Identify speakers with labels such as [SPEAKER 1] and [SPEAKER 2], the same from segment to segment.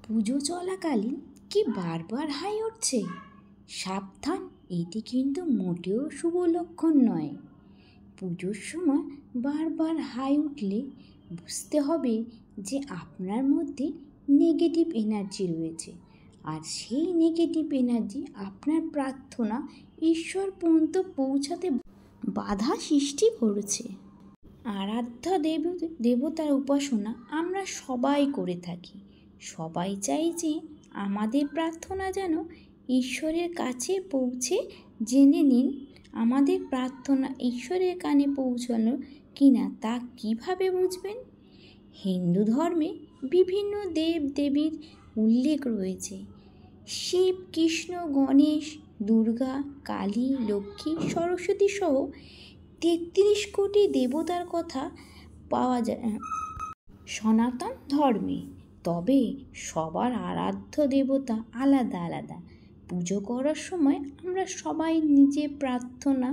[SPEAKER 1] পুজো চলাকালীন কি বারবার হাই উঠছে? সাবধান, এটি কিন্তু মোটেও শুভ লক্ষণ নয়। পুজোর সময় বারবার হাই উঠলে বুঝতে হবে যে আপনার মধ্যে নেগেটিভ এনার্জি রয়েছে, আর সেই নেগেটিভ এনার্জি আপনার প্রার্থনা ঈশ্বর পর্যন্ত পৌঁছাতে বাধা সৃষ্টি করেছে। আরাধ্য দেবতার উপাসনা আমরা সবাই করে থাকি। সবাই চাই যে আমাদের প্রার্থনা যেন ঈশ্বরের কাছে পৌঁছে। জেনে নিন আমাদের প্রার্থনা ঈশ্বরের কানে পৌঁছানো কিনা তা কিভাবে বুঝবেন। হিন্দু ধর্মে বিভিন্ন দেব দেবীর উল্লেখ রয়েছে। শিব, কৃষ্ণ, গণেশ, দুর্গা, কালী, লক্ষ্মী, সরস্বতী সহ ৩৩ কোটি দেবতার কথা পাওয়া যায় সনাতন ধর্মে। তবে সবার আরাধ্য দেবতা আলাদা আলাদা। পুজো করার সময় আমরা সবাই নিজের প্রার্থনা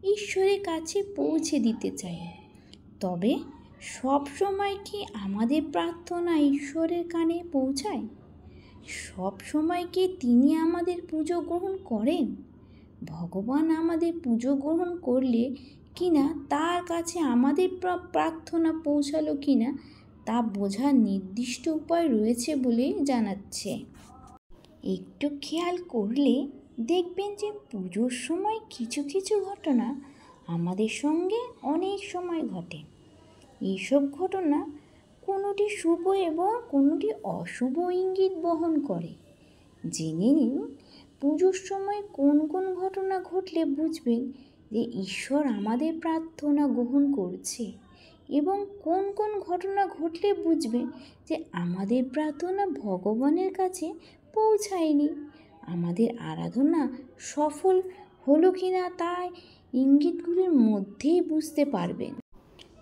[SPEAKER 1] ঈশ্বরের কাছে পৌঁছে দিতে চাই। তবে সব সময় কি আমাদের প্রার্থনা ঈশ্বরের কানে পৌঁছায়? সব সময় কি তিনি আমাদের পুজো গ্রহণ করেন? ভগবান আমাদের পুজো গ্রহণ করলে কিনা তার কাছে আমাদের প্রার্থনা পৌঁছালো কিনা তা বোঝার নির্দিষ্ট উপায় রয়েছে বলে জানাচ্ছে। একটু খেয়াল করলে দেখবেন যে পুজোর সময় কিছু কিছু ঘটনা আমাদের সঙ্গে অনেক সময় ঘটে। এইসব ঘটনা কোনোটি শুভ এবং কোনোটি অশুভ ইঙ্গিত বহন করে। জেনে নিন পুজোর সময় কোন কোন ঘটনা ঘটলে বুঝবেন যে ঈশ্বর আমাদের প্রার্থনা গ্রহণ করছে, এবং কোন কোন ঘটনা ঘটলে বুঝবেন যে আমাদের প্রার্থনা ভগবানের কাছে পৌঁছায়নি। আমাদের আরাধনা সফল হলো কিনা তাই ইঙ্গিতগুলির মধ্যেই বুঝতে পারবেন।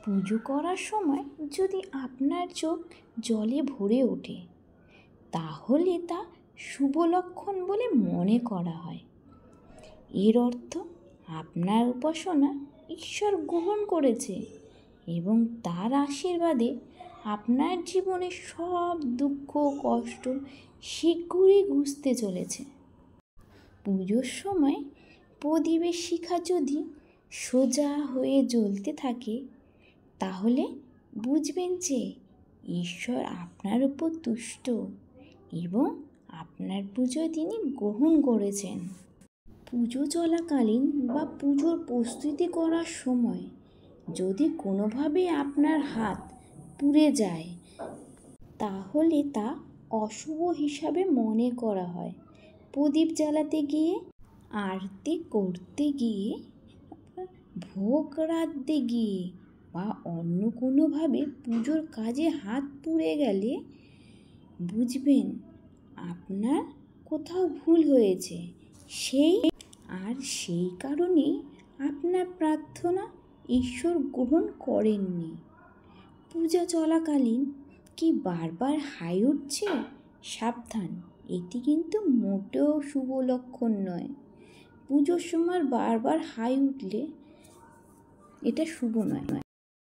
[SPEAKER 1] পুজো করার সময় যদি আপনার চোখ জলে ভরে ওঠে তাহলে তা শুভ লক্ষণ বলে মনে করা হয়। এর অর্থ আপনার উপাসনা ঈশ্বর গ্রহণ করেছে এবং তার আশীর্বাদে আপনার জীবনে সব দুঃখ কষ্ট শীঘ্রই ঘুচতে চলেছে। পুজোর সময় প্রদীপের শিখা যদি সোজা হয়ে জ্বলতে থাকে তাহলে বুঝবেন যে ঈশ্বর আপনার উপর তুষ্ট এবং আপনার পুজো তিনি গ্রহণ করেছেন। পুজো চলাকালীন বা পুজোর প্রস্তুতি করার সময় যদি কোনোভাবে আপনার হাত পুড়ে যায় তাহলে তা অশুভ হিসাবে মনে করা হয়। প্রদীপ জ্বালাতে গিয়ে, আরতি করতে গিয়ে, ভোগ রাঁধতে গিয়ে বা অন্য কোনোভাবে পুজোর কাজে হাত পুড়ে গেলে বুঝবেন আপনার কোথাও ভুল হয়েছে। সেই কারণেই আপনার প্রার্থনা ঈশ্বর গ্রহণ করেননি। পূজা চলাকালীন কি বারবার হাই উঠছে? সাবধান, এটি কিন্তু মোটেও শুভ লক্ষণ নয়। পুজোর সময় বারবার হাই উঠলে এটা শুভ নয়।